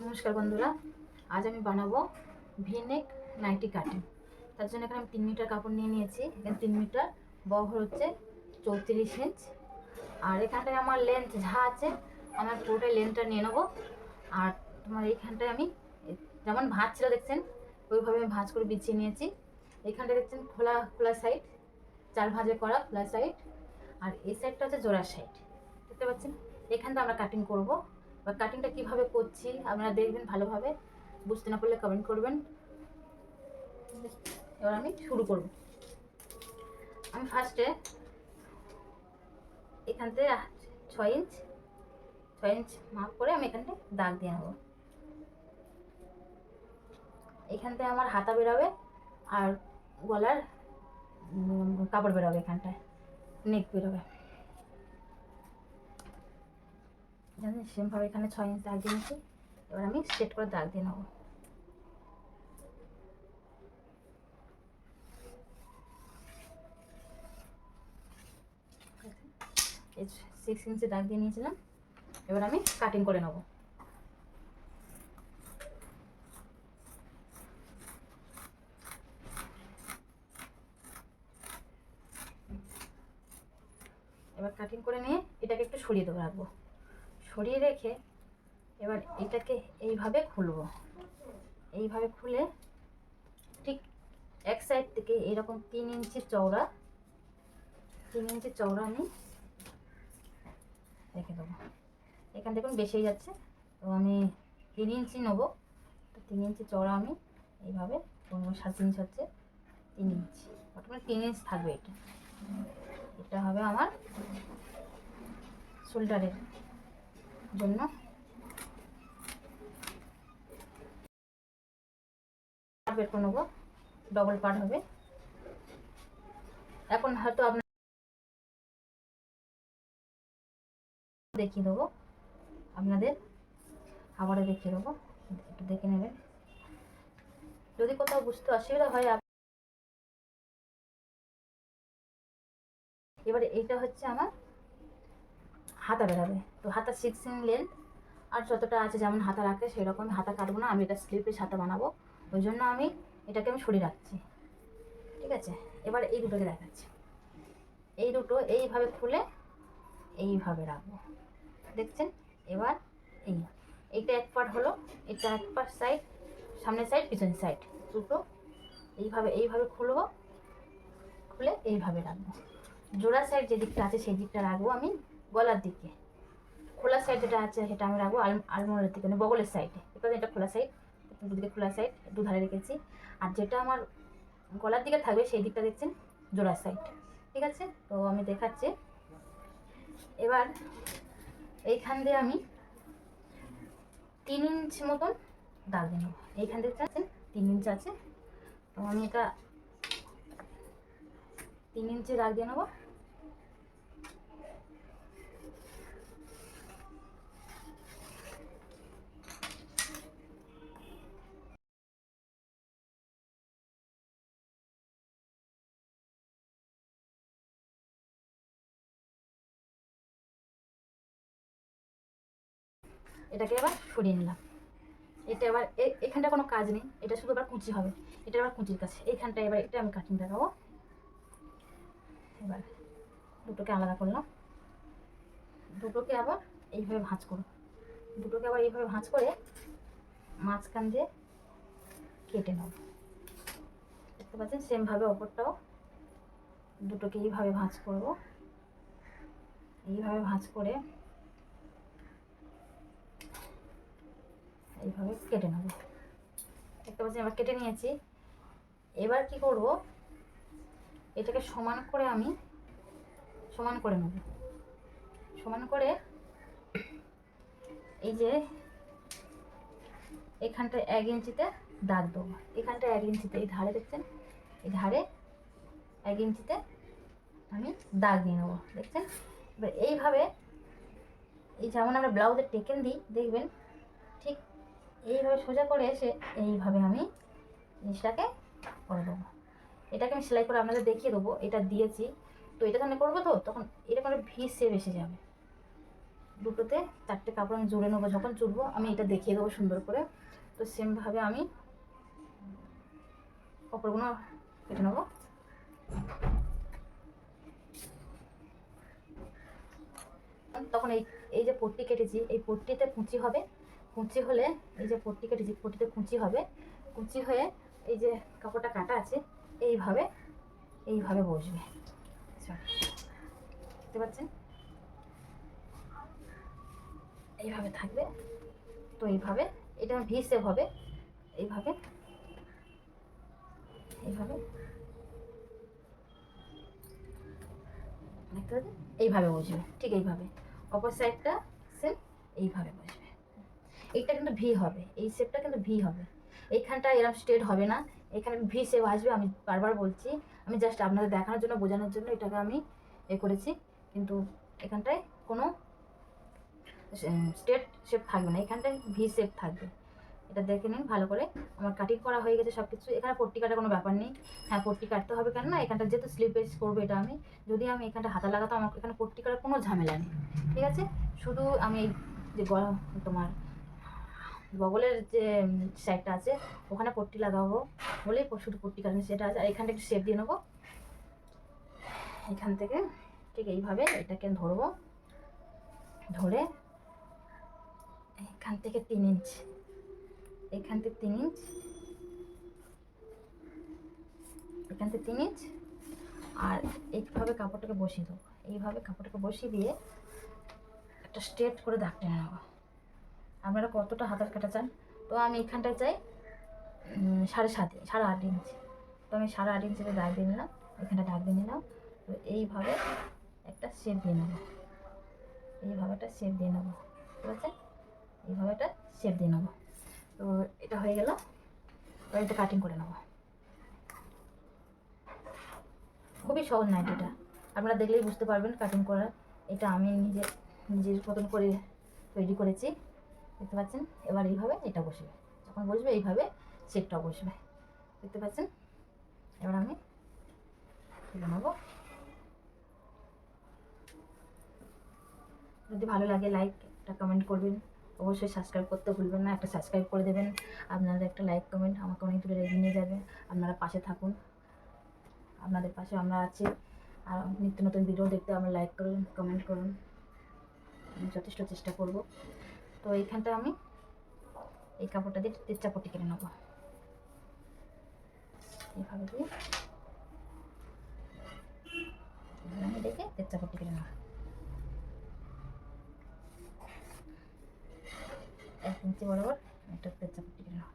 নমস্কার বন্ধুরা, আজ আমি বানাবো ভিনেক নাইটি কাটিং। তার জন্য এখানে আমি 3 মিটার কাপড় নিয়ে নিয়েছি। এখানে 3 মিটার, বহর হচ্ছে 34 ইঞ্চ। আর এখানটায় আমার লেন্থ যা আছে আমার পুরোটাই লেন্থটা নিয়ে নেবো। আর তোমার এইখানটায় আমি যেমন ভাঁজ ছিল দেখছেন, ওইভাবে আমি ভাঁজ করে বিছিয়ে নিয়েছি। এইখানটা দেখছেন খোলা খোলা সাইড, 4 ভাঁজে করা খোলা সাইড। আর এই সাইডটা হচ্ছে জোড়া সাইড, দেখতে পাচ্ছেন। এখানটা আমরা কাটিং করব। বা কাটিংটা কিভাবে করছি আপনারা দেখবেন, ভালোভাবে বুঝতে না পারলে কমেন্ট করবেন। এবার আমি শুরু করব। আমি ফার্স্টে এখান থেকে 6 ইঞ্চ মাপ করে আমি এখানটা দাগ দিয়ে নেব। এখান থেকে আমার হাতা বেরোবে আর গলার কাপড় বেরোবে, এখানটায় নেক বেরোবে। জানেন, সেমভাবে এখানে 6 ইঞ্চ দাগ দিয়ে নিচ্ছি। এবার আমি স্ট্রেট করে দাগ দিয়ে নেবো। এই 6 ইঞ্চে দাগ দিয়ে নিয়েছিলাম। এবার আমি কাটিং করে নেব। এবার কাটিং করে নিয়ে এটাকে একটু সরিয়ে দেবো, রাখবো। সরিয়ে রেখে এবার এটাকে এইভাবে খুলবো। এইভাবে খুলে ঠিক এক সাইড থেকে এরকম 3 ইঞ্চি চওড়া আমি রেখে দেবো। এখান দেখুন বেশি যাচ্ছে, তো আমি 3 ইঞ্চি নেবো। তো 3 ইঞ্চি চওড়া আমি এইভাবে 7 ইঞ্চ হচ্ছে 3 ইঞ্চি, মোটামুটি 3 ইঞ্চ থাকবে। এটা হবে আমার শোল্ডারের জন্য। বের করে নেবো, ডবল পার্ট হবে। এখন হয়তো আপনার দেখিয়ে দেবো, আপনাদের আবারও দেখিয়ে দেবো, একটু দেখে নেবেন। যদি কোথাও বুঝতে অসুবিধা হয়। এবারে এইটা হচ্ছে আমার হাতা বেরোবে। তো হাতা 6 ইঞ্চ লেন্থ, আর যতটা আছে যেমন হাতা রাখে সেরকম হাতা কাটবো না, আমি এটা স্লিপের হাতা বানাবো। ওই জন্য আমি এটাকে সরিয়ে রাখছি, ঠিক আছে। এবার এই দুটোকে দেখাচ্ছি। এই দুটো এইভাবে খুলে এইভাবে রাখবো, দেখছেন। এবার এইটা এক পার্ট হলো, এটা এক পার্ট সাইড, সামনের সাইড পিছনের সাইড দুটো এইভাবে খুলবো। খুলে এইভাবে রাখবো। জোড়া সাইড যে দিকটা আছে সেই দিকটা রাখবো আমি গলার দিকে। খোলা সাইড যেটা আছে সেটা আমি রাখবো আলমোড়ার দিকে, মানে বগলের সাইডে। বিকজ এটা খোলা সাইড, দুদিকে খোলা সাইড, দুধারে রেখেছি। আর যেটা আমার গলার দিকে থাকবে সেই দিকটা দেখছেন জোড়া সাইড, ঠিক আছে। তো আমি দেখাচ্ছি। এবার এইখান দিয়ে আমি 3 ইঞ্চ মতন দাগ দিয়ে নেবো। এইখান থেকে 3 ইঞ্চ আছে, তো আমি এটা 3 ইঞ্চি দাগ দিয়ে নেবো। এটাকে এবার সরিয়ে নিলাম। এটা এবার এখানটা কোনো কাজ নেই, এটা শুধু এবার কুচি হবে। এটা এবার কুচির কাছে এইখানটা, এবার এটা আমি কাটিং দেখাবো। এবার দুটোকে আলাদা করলাম, দুটোকে আবার এইভাবে ভাঁজ করো। দুটোকে আবার এইভাবে ভাঁজ করে মাঝখান দিয়ে কেটে নেব, দেখতে পাচ্ছেন। সেমভাবে ওপরটাও দুটোকে এইভাবে ভাঁজ করব। এইভাবে ভাঁজ করে এইভাবে কেটে নেব, দেখতে পাচ্ছেন। এবার কেটে নিয়েছি। এবার কি করব, এটাকে সমান করে আমি সমান করে নেব। সমান করে এই যে এখানটা 1 ইঞ্চিতে দাগ দেবো। এখানটা 1 ইঞ্চিতে, এই ধারে দেখছেন, এই ধারে 1 ইঞ্চিতে আমি দাগ দিয়ে নেবো, দেখছেন। এবার এইভাবে, এই যেমন আমরা ব্লাউজের টেকেন দিই দেখবেন, ঠিক এইভাবে সোজা করে এসে এইভাবে আমি জিনিসটাকে করে দেবো। এটাকে আমি সেলাই করে আপনাদের দেখিয়ে দেবো। এটা দিয়েছি, তো এটা আমি করবো, তো তখন এরকম ভি শেপ এসে যাবে, দুটোতে 4টে কাপড় আমি জুড়ে নেবো। যখন জুড়বো আমি এটা দেখিয়ে দেবো সুন্দর করে। তো সেমভাবে আমি কাপড়গুলো কেটে নেবো। তখন এই যে পট্টি কেটেছি, এই পট্টিতে কুঁচি হবে। কুঁচি হলে এই যে পট্টি কেটেছি, পট্টিতে কুঁচি হবে। কুঁচি হয়ে এই যে কাপড়টা কাটা আছে এইভাবে এইভাবে বসবে। বুঝতে পারছেন? এইভাবে থাকবে। তো এইভাবে এটা ভি শেপ হবে। এইভাবে এইভাবে দেখতে পাচ্ছেন? এইভাবে বসবে, ঠিক এইভাবে। অপর সাইডটা সেম এইভাবে বসবে। এইটা কিন্তু ভি হবে, এই শেপটা কিন্তু ভি হবে। এইখানটা এরকম স্ট্রেট হবে না, এখানে ভি শেপ আসবে। আমি বারবার বলছি, আমি জাস্ট আপনাদের দেখানোর জন্য, বোঝানোর জন্য এটাকে আমি করেছি। কিন্তু এখানটায় কোনো স্ট্রেট শেপ থাকবে না, এখানটায় ভি শেপ থাকবে। এটা দেখে নিন ভালো করে। আমার কাটিং করা হয়ে গেছে সব কিছু। এখানে পট্টি কাটার কোনো ব্যাপার নেই। হ্যাঁ, পট্টি কাটতে হবে কেন না, এখানটা যেহেতু স্লিপেজ করবো এটা আমি, যদি আমি এখানটা হাতা লাগাতাম আমার এখানে পট্টি করার কোনো ঝামেলা নেই। ঠিক আছে? শুধু আমি এই যে তোমার বগলের যে সাইডটা আছে ওখানে পট্টি লাগাবো বলেই শুধু পট্টি কাটানো সেটা আছে। আর এখানটা একটু শেপ দিয়ে নেবো। এখান থেকে ঠিক এইভাবে এটাকে ধরবো, ধরে এখান থেকে 3 ইঞ্চ, এখান থেকে 3 ইঞ্চ, এখান থেকে 3 ইঞ্চ। আর এইভাবে কাপড়টাকে বসিয়ে দেবো। এইভাবে কাপড়টাকে বসিয়ে দিয়ে একটা স্ট্রেট করে দাগ টেনে নেবো। আপনারা কতটা হাতার কাটা চান? তো আমি এখানটায় চাই 8.5 ইঞ্চি। তো আমি 8.5 ইঞ্চিতে দাগ দিয়ে নিলাম, এখানটা দাগ দিয়ে নিলাম। তো এইভাবে একটা শেপ দিয়ে নেবো, এইভাবে একটা শেপ দিয়ে নেবো। ঠিক আছে? এইভাবে একটা শেপ দিয়ে নেবো। তো এটা হয়ে গেল। এবার এটা কাটিং করে নেবো। খুবই সহজ নাইটিটা, আপনারা দেখলেই বুঝতে পারবেন কাটিং করা। এটা আমি নিজের মতন করে তৈরি করেছি, দেখতে পাচ্ছেন? এবার এইভাবে এটা বসবে, যখন বসবে এইভাবে শেপটাও বসবে, দেখতে পাচ্ছেন? এবার আমি তুলে নেবো। যদি ভালো লাগে লাইক একটা কমেন্ট করবেন, অবশ্যই সাবস্ক্রাইব করতে ভুলবেন না। একটা সাবস্ক্রাইব করে দেবেন। আপনাদের একটা লাইক কমেন্ট আমাকে অনেক দূরে এগিয়ে নিয়ে যাবে। আপনারা পাশে থাকুন, আপনাদের পাশে আমরা আছি। আর নিত্য নতুন ভিডিও দেখতে আমরা লাইক করুন, কমেন্ট করুন, যথেষ্ট চেষ্টা করব। তো এইখানটা আমি এই কাপড়টা দিয়ে তেচ্চা পট্টি কেটে নেবো। এইভাবে দিয়ে আমি দেখে তেচ্চা পট্টি কেটে নেবো। 1 ইঞ্চি বরাবর একটা তেচ্চা পট্টি কেটে নেবো।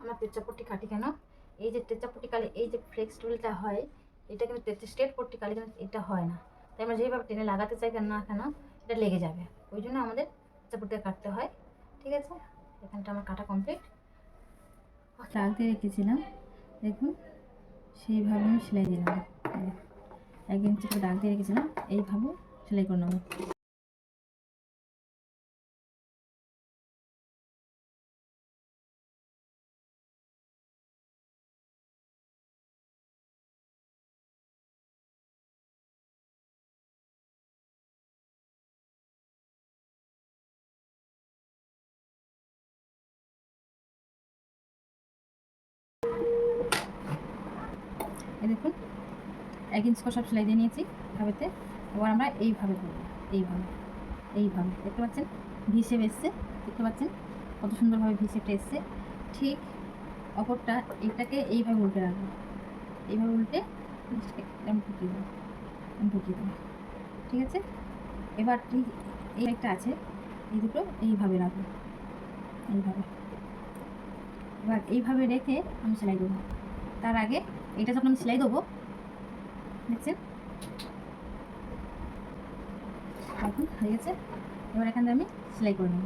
আমরা তেচ্চা পট্টি কাটি কেন? এই যে তেচ্চা পট্টি কালে এই যে ফ্লেক্স টুলটা হয়, এটা কিন্তু স্ট্রেট পট্টি কালে কিন্তু এটা হয় না। তাই আমরা যেভাবে টেনে লাগাতে চাই কেন না কেন এটা লেগে যাবে, ওই জন্য আমাদের তেচ্চা পট্টি কাটতে হয়। ঠিক আছে? এখানটা আমার কাটা কমপ্লিট। দাগ দিয়ে রেখেছিলাম, দেখুন সেইভাবে আমি সেলাই দিলাম। 1 ইঞ্চি করে দাগ দিয়ে রেখেছিলাম, এইভাবে সেলাই করে নেবো। এই দেখুন 1 ইঞ্চ করে সব সেলাই দিয়ে নিয়েছি এভাবেতে। এবার আমরা এইভাবে করবো, এইভাবে এইভাবে দেখতে পাচ্ছেন ভি শেপ এসছে, দেখতে পাচ্ছেন কত সুন্দরভাবে ভি শেপটা এসছে। ঠিক অপরটা এটাকে এইভাবে উল্টে রাখবো, এইভাবে উল্টে এমন ঢুকিয়ে দেবো, ঢুকিয়ে দেবো। ঠিক আছে? এবার ঠিক এই একটা আছে, এই দুটো এইভাবে রাখবো, এইভাবে। এবার এইভাবে রেখে আমি সেলাই দেবো। তার আগে এটা যখন আমি সেলাই দেবো দেখছেন এখন হয়ে গেছে। এবার এখান থেকে আমি সেলাই করে নেব।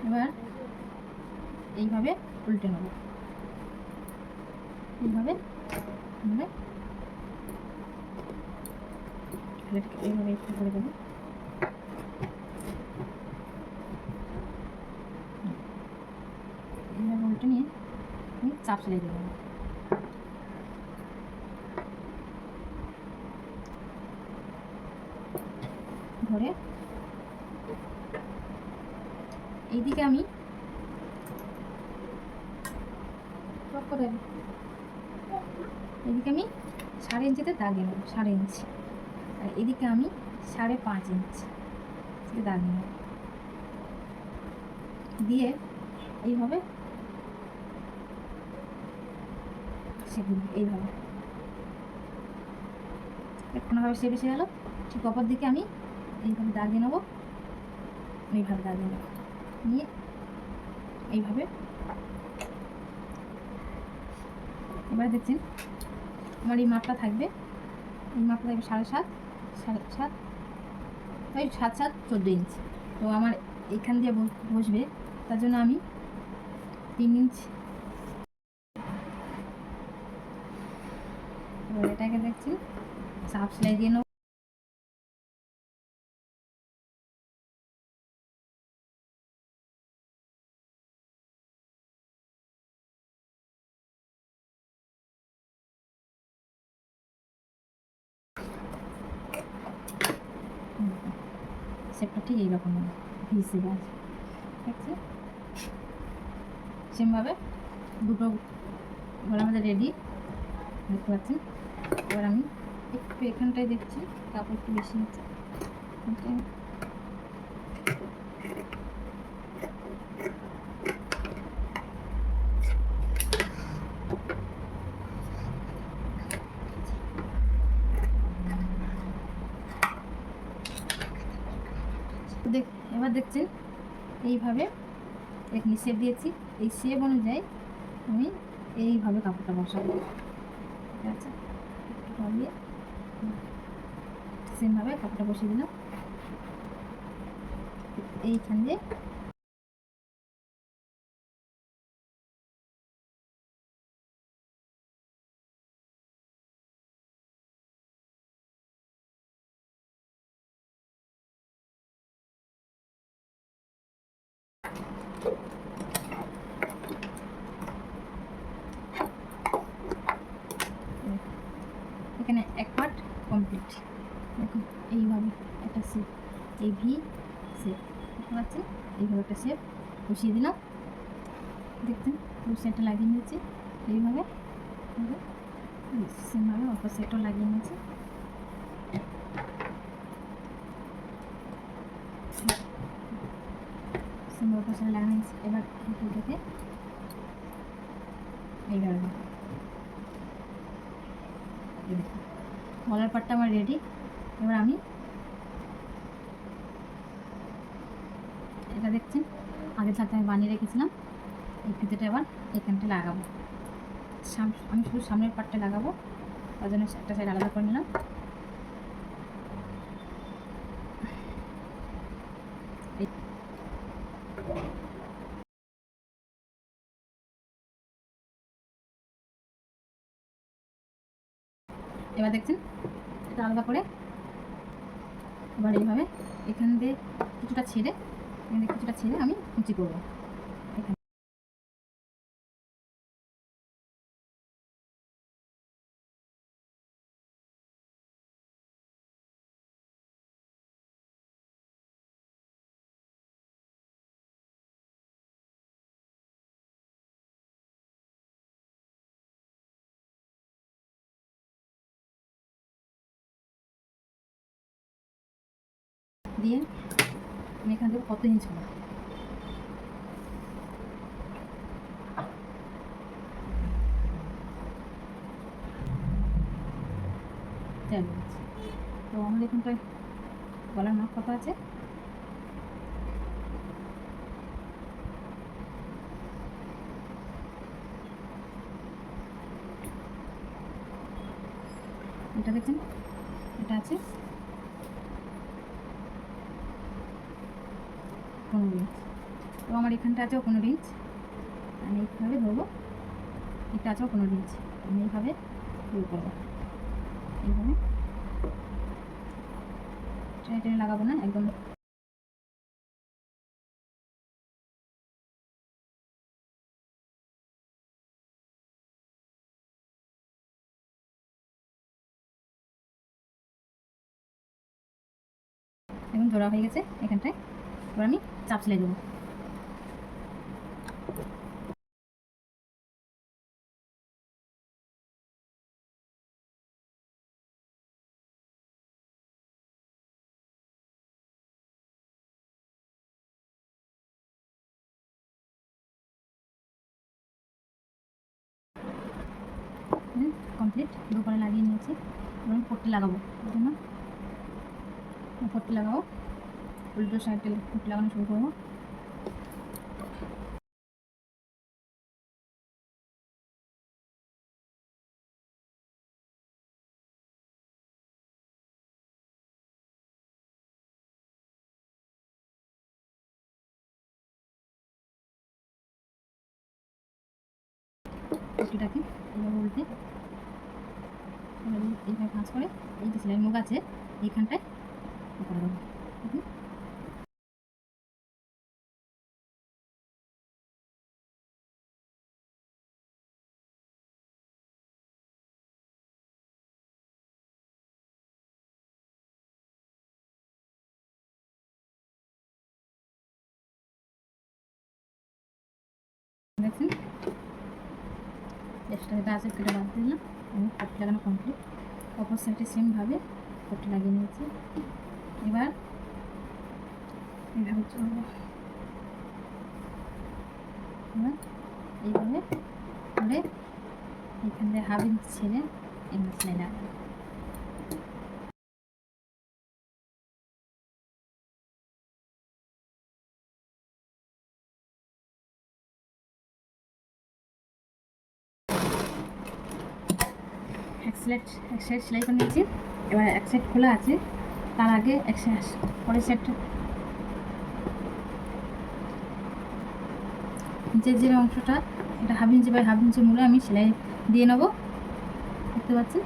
এবার এইভাবে উল্টে নেব, এইভাবে এইভাবে একটু করে দেবো। এইভাবে উল্টে নিয়ে আমি চাপ সেলাই দেবো। ধরে এইদিকে আমি এদিকে আমি 1.5 ইঞ্চিতে দাগ নেব, 1.5 ইঞ্চি, আর এদিকে আমি 5.5 ইঞ্চি দাগ নেব, দিয়ে এইভাবে সেগুলো এইভাবে কোনোভাবে সে বেশি গেল। ঠিক অপর দিকে আমি এইভাবে দাগ দিয়ে নেবো, এইভাবে দাগ দিয়ে নেব, নিয়ে এইভাবে। এবার দেখছেন আমার এই মাপটা থাকবে, এই মাপটা থাকবে 7.5, 7.5, ওই 7, 14 ইঞ্চি। তো আমার এইখান দিয়ে বসবে, তার জন্য আমি 3 ইঞ্চি। এবার এটাকে দেখছি চাপ সেলাই দিয়ে নেব। শেপটা ঠিক এইরকম হবে, ভি শেপ আছে, দেখছি সেমভাবে দুটো ঘোড়া আমাদের রেডি দেখতে পাচ্ছেন। এবার আমি একটু এখানটায় দেখছি কাপড় একটু বেশি হচ্ছে, এবার দেখছেন এইভাবে এখানে শেপ দিয়েছি, এই শেপ অনুযায়ী আমি এইভাবে কাপড়টা বসাবো, ঠিক আছে। একটু বাড়িয়ে সেমভাবে কাপড়টা বসিয়ে দিলাম এইখান দিয়ে। এখানে এক পার্ট কমপ্লিট, দেখুন এইভাবে একটা শেপ, এই ভি শেপ দেখতে পাচ্ছেন, এইভাবে একটা শেপ বসিয়ে দিলাম। দেখছেন দু সাইডটা লাগিয়ে নিয়েছি এইভাবে, সেমভাবে অপর সাইডটাও লাগিয়ে নিয়েছি। অপর সাইডে লাগানো নিয়েছি। এবার দুটোকে এইভাবে গলার পাটটা আমার রেডি। এবার আমি এটা দেখছেন আগে থাকতে আমি বানিয়ে রেখেছিলাম, এই ফিতেটা এবার এখানটা লাগাবো। আমি শুধু সামনের পাটটা লাগাবো, তার জন্য একটা সাইড আলাদা করে নিলাম। এবার দেখছেন এটা আলাদা করে, এবার এইভাবে এখান দিয়ে কিছুটা ছেড়ে আমি কুচি করবো। দিয়ে আমি এখান থেকে কত ইঞ্চ করবো, তো আমার এখানটায় গলার মাপ কত আছে, এটা দেখছেন, এটা আছে 15 ইঞ্চ। তো আমার এখানটা আছে 15 ইঞ্চ, আমি এইভাবে ধরবো, এটা আছে 15 ইঞ্চ, আমি এইভাবে শুরু করবো, এইভাবে টেনে টেনে লাগাবো না, একদম এখন জোড়া হয়ে গেছে এখানটায়। এবার আমি চাপ সেলাই দেবো। কমপ্লিট, দুপারে লাগিয়ে নিয়েছি, এবং পট্টি লাগাবো, এই জন্য পট্টি লাগাবো, উল্টো সাইডে পট্টি লাগানো শুরু করবো। পট্টিটাকে এইভাবে উল্টে এইভাবে ভাঁজ করে এই যে সেলাই মুখ আছে এইখানটায় করে দেবো। দেখছেন এক্সট্রা যেটা আছে সেটা বাদ দিলাম, আমি পট্টি লাগানো কমপ্লিট, অপর সাইডে সেমভাবে পট্টি লাগিয়ে নিয়েছি। এবার এইভাবে চলবো, এবার এইভাবে করে এখান থেকে হাফ ইঞ্চ ছেড়ে এখানে সেলাই লাগাবো। এক সাইড সেলাই করে নিয়েছি, এবার এক সাইড খোলা আছে, তার আগে এক সাইড পরের সাইডটা নিচের যে অংশটা এটা half inch by half inch মুড়ে আমি সেলাই দিয়ে নেবো, দেখতে পাচ্ছেন।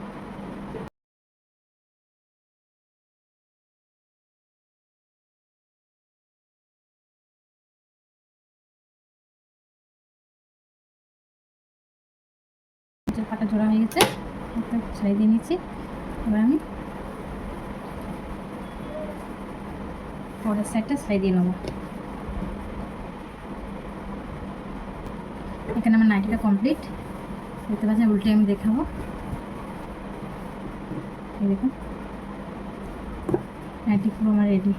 পাটা জোড়া হয়ে গেছে, সেলাই দিয়ে নিচ্ছি। এবার আমি পরের সাইডটা সেলাই দিয়ে নেবো। এখানে আমার নাইটিটা কমপ্লিট, দেখতে পাচ্ছেন, উল্টে আমি দেখাবো, এই দেখুন নাইটি পুরো আমার রেডি।